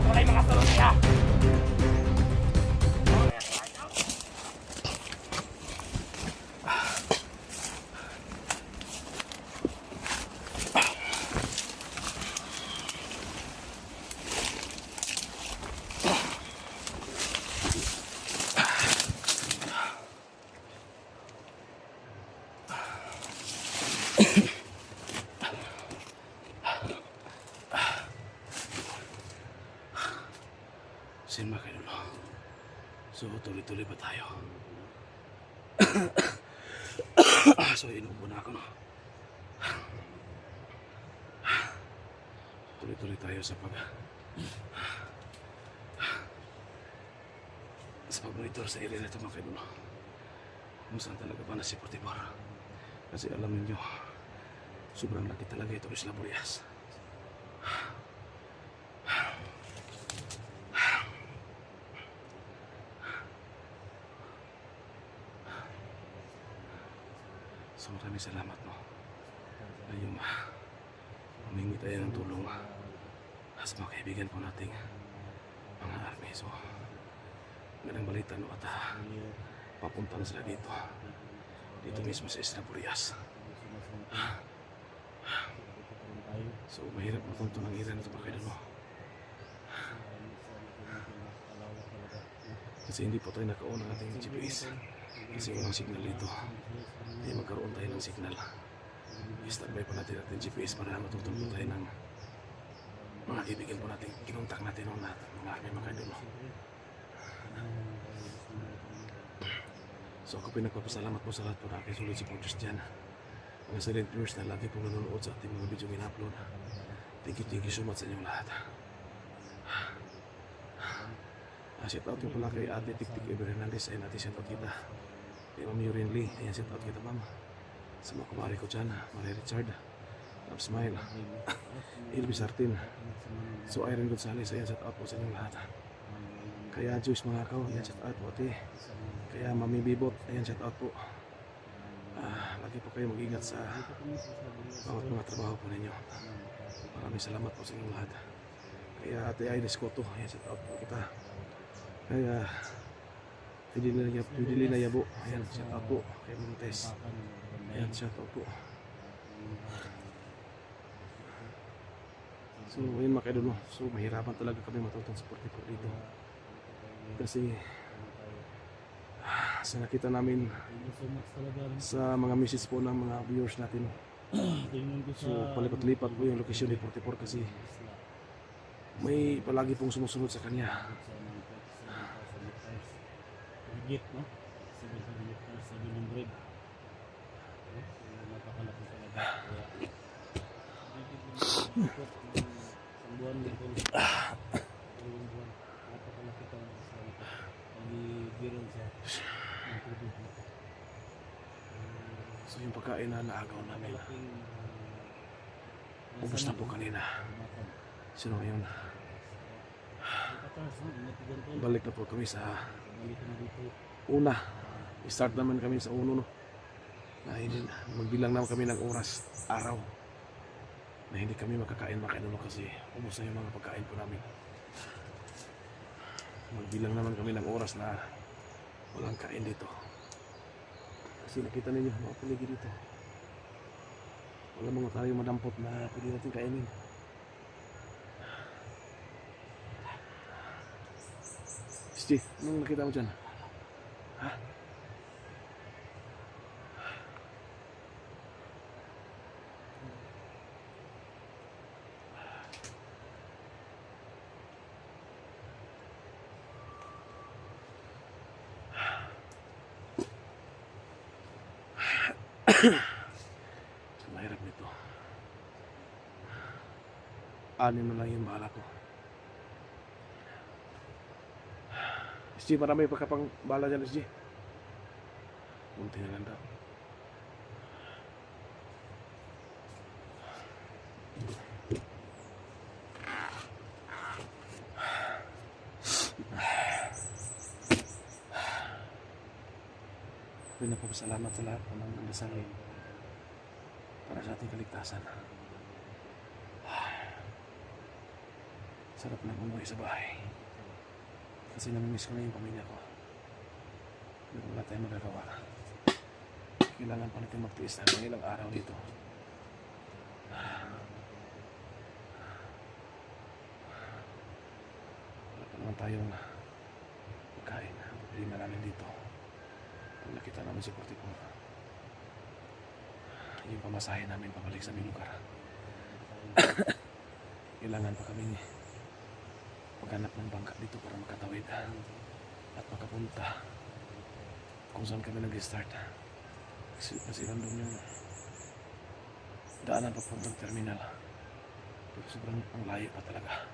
tunay mga solosya. Sin makinulo. So tuloy-tuloy ba tayo? So inubo na ako, no? Tuloy-tuloy tayo sa pag-monitor sa area na ito, mga kainulo. Kung saan talaga ba na si Portibor? Kasi alam niyo, sobrang laki talaga ito Isla Boreas. So maraming salamat, no? Ayun, humingi tayo ng tulong sa mga kaibigan po nating mga army. So ganang balita, no? At papunta na sila dito mismo sa Isla Boreas. So mahirap matunto ng ira na ito, mga no? Kasi hindi po tayo nakaon ng ating GPS. Kasi walang signal dito. Hindi magkaroon tayo ng signal. I-standby po natin ating GPS para matutun po tayo ng mga kaibigan po natin. Kinontak natin ng lahat ng mga army, mga idol. So ako pinagpapasalamat po sa lahat po na aking sulit supporters dyan. Mga silent viewers na lagi pong nanonood sa ating mga video in-upload. Thank you so much sa inyong lahat. Shout out po pala kay Ate Tiktik Ever Hernandez. Ayun natin shout out kita. Kay Ma'am Yurin Lee. Ayan shout out kita, ma'am. Sa mga kumari ko dyan, Maria Richard, Love Smile, Ilby Sartin. So Iron Gonzales. Ayan shout out po sa inyong lahat. Kaya Joyce Mangakaw. Ayan shout out po, ate. Kaya Mami Bibot. Ayan shout out po. Lagi po kayo mag-ingat sa bawat mga trabaho po ninyo. Maraming salamat po sa inyong lahat. Kaya Ate Ines Cotto. Ayan shout out po kita. Kaya Fidelina Yabo. Ayan, shout out po kay Montes. Ayan, shout out po. So ayun, mga kaidol, so mahirapan talaga kami matutong sa 44 dito. Kasi sa nakita namin sa mga message po ng mga viewers natin, so palipat-lipat po yung location ni 44 kasi may palagi pong sumusunod sa kanya. Higit, no? 700. Napakalaki talaga. Isang buwan nito. Isang buwan. Napakalaki talaga sa ito. Pag-ibirol sa tubig. So yung pagkain na naagaw namin, ubos na po kanina. Sino ngayon? Balik na po kami sa una. I-start naman kami sa uno, no? Dahil magbilang naman kami ng oras, araw na hindi kami makakain, kasi ubos na yung mga pagkain po namin. Magbilang naman kami ng oras na walang kain dito. Kasi nakita ninyo mga paligid dito. Wala mga tayo madampot na pwede natin kainin. Steve, anong nakita mo dyan? Ha? Mahirap nito. Anim na lang yung bala ko. SG, marami pa kapang bala dyan, SG. Munti na lang daw. Pinapasalamat sa lahat ng nandasal para sa ating kaligtasan. Sarap na umuwi sa bahay. Kasi namimiss ko na yung pamilya ko. Pero wala tayong magagawa. Kailangan pa natin magtiis na ng ilang araw dito. Wala pa naman tayong pagkain. Bili na namin dito. Pag nakita namin si Portipong, yung pamasahe namin pabalik sa aming lugar. Kailangan pa kami maghanap ng bangka dito para makatawid at makapunta kung saan kami nag-start. Kasi nandun yung daanan papuntang terminal. Pero sobrang ang layo pa talaga.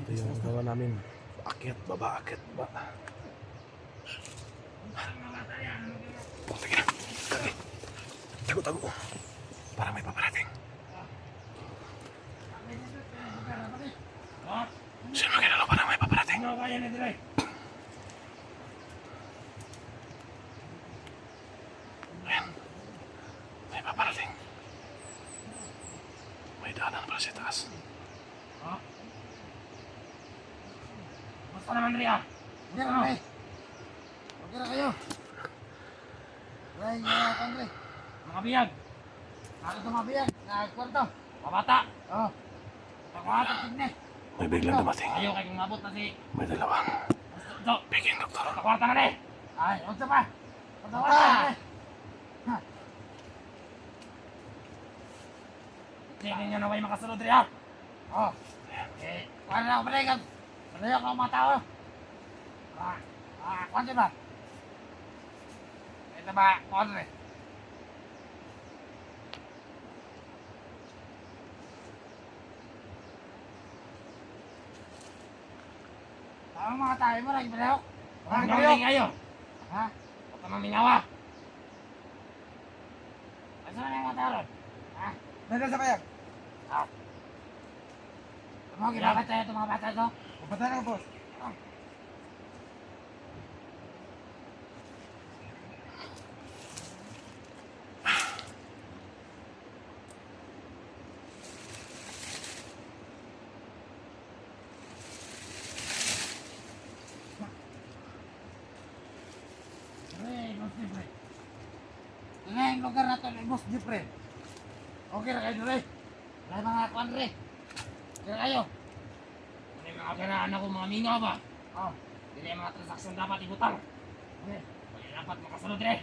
Ito yung gawa namin. Akyat, baba, akyat, baba. Oh, sige na. Sige. Tago. Para may paparating. Sino makinalo para may paparating? Ayan. May paparating. May daanan pala sa taas. Basta naman Ria. Okay na, okay. Okay na kayo. Ray, Andre. Mga biyag. Ako tumabiyag. Nagkwarto. Pabata. Oo. Takwatak tignan. May biglang dumating. Ayaw kayo kung mabot na si... May dalawang Ito. Peking doktor. Takwarta na rin. Ay, huwag pa. Patawaran. Tingin nyo na may makasunod Ria. Oo. Kuha na ako pala. Palayo ko ang mga tao. Kwanto ba? Ito ba? Kwanto eh. Ang mga tayo mo, lagi palayo. Huwag nyo kayo. Ha? Huwag ka mamingawa. Asa na yung mga tao ron? Ha? Nandun sa kayag. Mga ginakit tayo itong mga bata ito. Pupatan ako, boss. Tingnan yung lugar na ito, boss, Jeffrey. Okay na kayo, Dre. Wala mga kwan, Dre. Okay na kayo. Ano yung mga ganaan ako mga mingaw ba? Oh. Hindi yung mga transaksyon dapat ibutang. Okay. Wala dapat makasunod rin.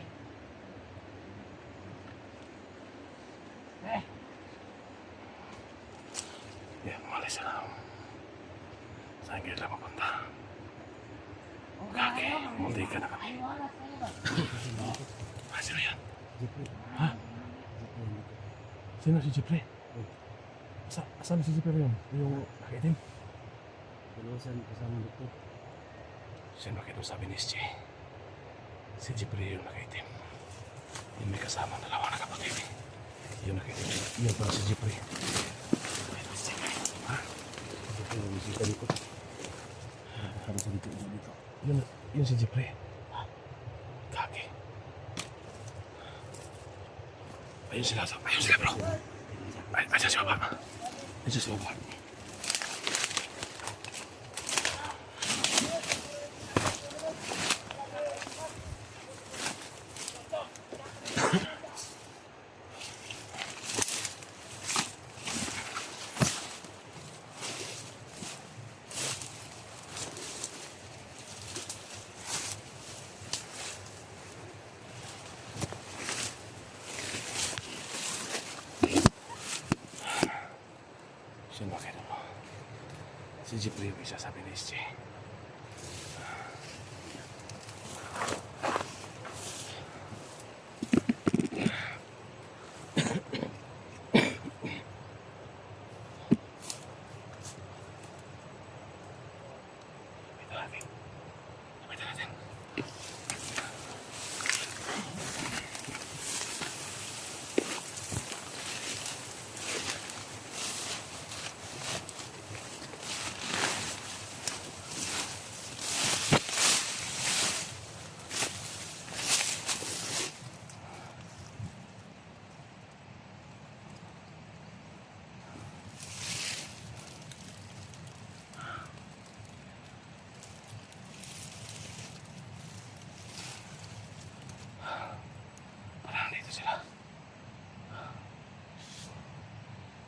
Yeah, umalis na lang. Saan kayo mapunta? Okay na kayo. Munti ka na kami. Ay, wala kayo ba? Sino yan? Ha? Sino si Jeffrey? Saan si Jeffrey yun? Yung nakitim? Dalawasan kasama doktor. Sino kayo sabi ni SJ? Si Jeffrey yung nakitim. Yung may kasama dalawa na kapatid. Yung nakitim. Yun pala si Jeffrey. Ha? Doktor, bisita dito. Harus dito. Yun si Jeffrey. Kaki. Ayun sila bro. Ayan si baba. Ayan si baba. Sino? Si Jeffrey yung isa sabi ni SJ.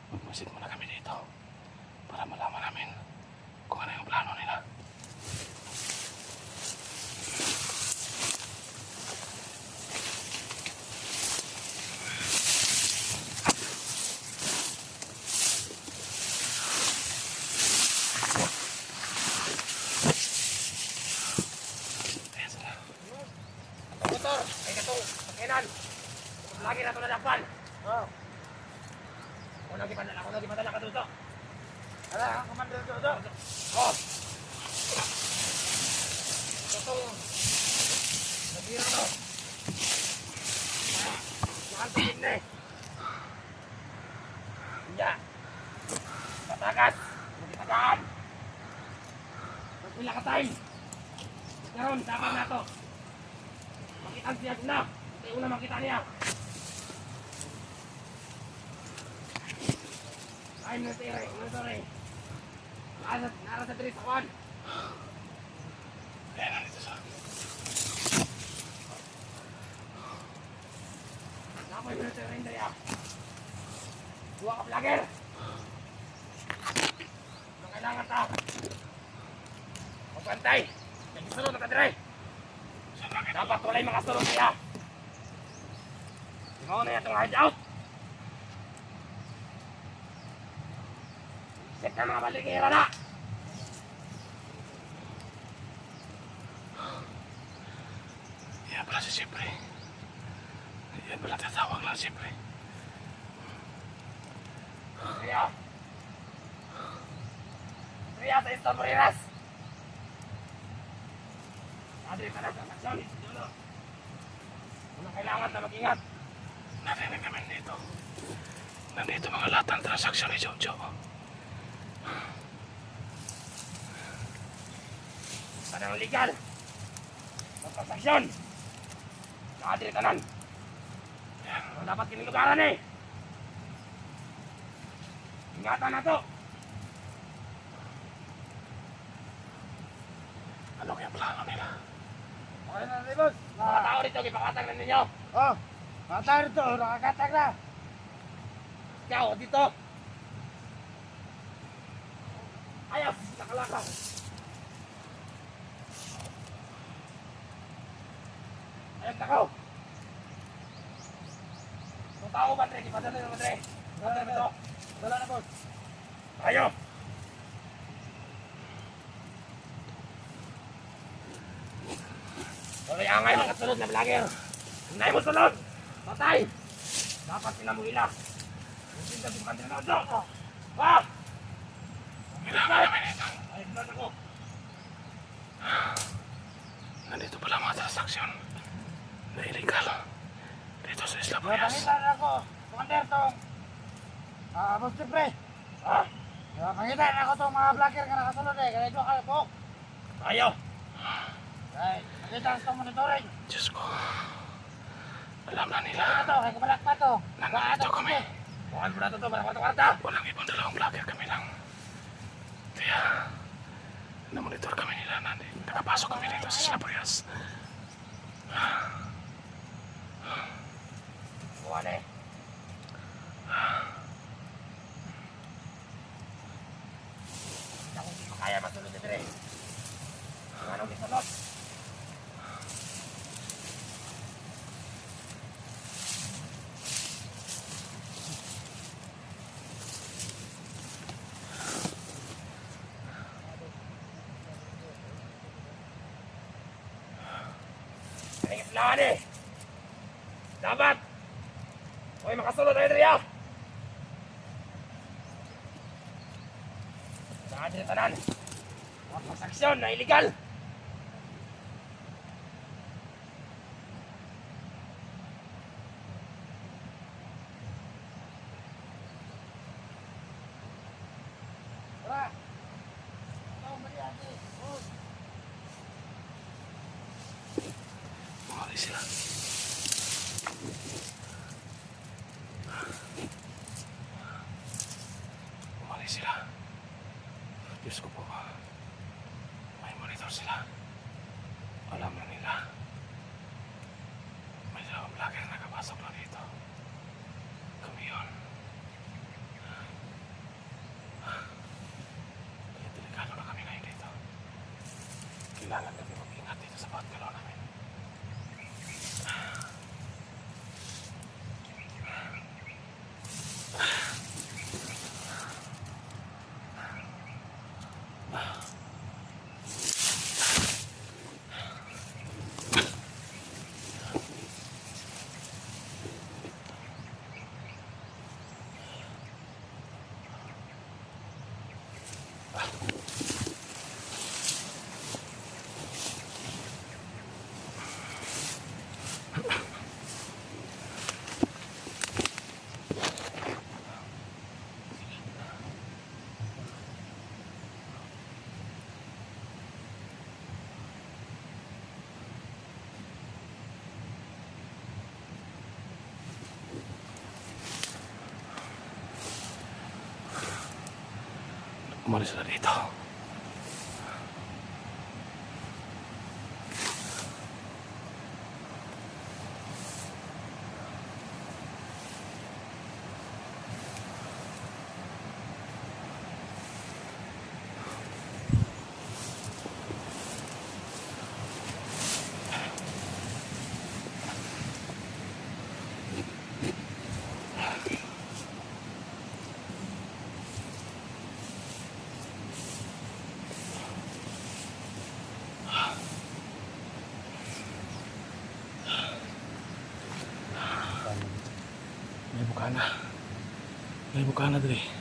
Magmasid muna kami dito para malaman namin kung ano yung plano nila. Ayan sila. Motor, ay katong pakinan. Lagi na ito na dakpan. Ako lagi padala ka dito. Ala, ang commander Dodo. Oh! Katong nabira to. Mahal sa pinne. Iya. Patagas. Magitagaan. Magpila ka time. Karon, dapat na to. Makitaan siya na. Hindi una makita niya. Time na tira, sorry. Nara sa 3 sa 1. Ayan, nandito sa... Napoy mo na tira rin daya. Buwa ka vlogger. Ano kailangan ta? Magbantay. Nagkisunod na ka dire. Dapat walay makasunod niya. Tingnan na itong hideout. Set na mga balikira na! Yan pala si Jeffrey. Yan pala tatawag lang Jeffrey. Ria sa Estambrinas! Adri ka na sa aksyon. Unang kailangan na mag-ingat. Narinig namin dito. Nandito mga lahat ng transaksyon ni Jojo. Tanang legal. Magpasaksyon. Adri tanan. Dapat kinilugaran eh. Ingatan na to. Ano kaya plano nila? Okay na rin, boss. Mga tao dito, ipakatag na ninyo. Oh, mata rito, nakakatag na. Ikaw, dito. Ayos, nakalakaw. Ayos, nakaw. Kung tao ba, Dre? Ipadala na ba, Dre? Ipadala na ito. Wala na, boss. Ayaw. Tuloy angay mga sunod na vlogger. Hindi mo sunod. Patay. Dapat pinamuhila. Hindi ka bukan din na ito. Ha? Kailangan namin ito. Ayos na ako. Nandito pala mga transaksyon na illegal dito sa Isla Boyas. Napangitan ako. Commander tong. Boss Jeffrey. Ha? Napangitan ako tong mga vlogger nga nakasunod eh. Kaya ito ka po. Ayaw. Ay, nakita sa monitoring. Diyos ko. Alam na nila. Ano to? Kaya kabalak pa to. Nandito kami. Bukan mo na ito. Para kwarta-kwarta. Walang ibang dalawang vlogger kami lang. Kaya, namonitor kami nila na nakapasok kami dito sa Isla Boyas. Buwan eh. Ako hindi makaya masunod dito eh. Anong gisunod? Kailangan eh. Dapat. Okay, makasunod tayo diri ah. Saan din tanan? Mga transaksyon na illegal. Tara. Ikaw, mali ate. Oh. Umalis sila. Umalis sila. Diyos ko po. May monitor sila. Alam na nila. May dalawang vlogger na nakapasok na dito. Kami yun. Kaya delikado na kami ngayon dito. Kailangan kami mag-ingat dito sa pagkalaw namin. Umalis sila dito. May bukana. May bukana dali.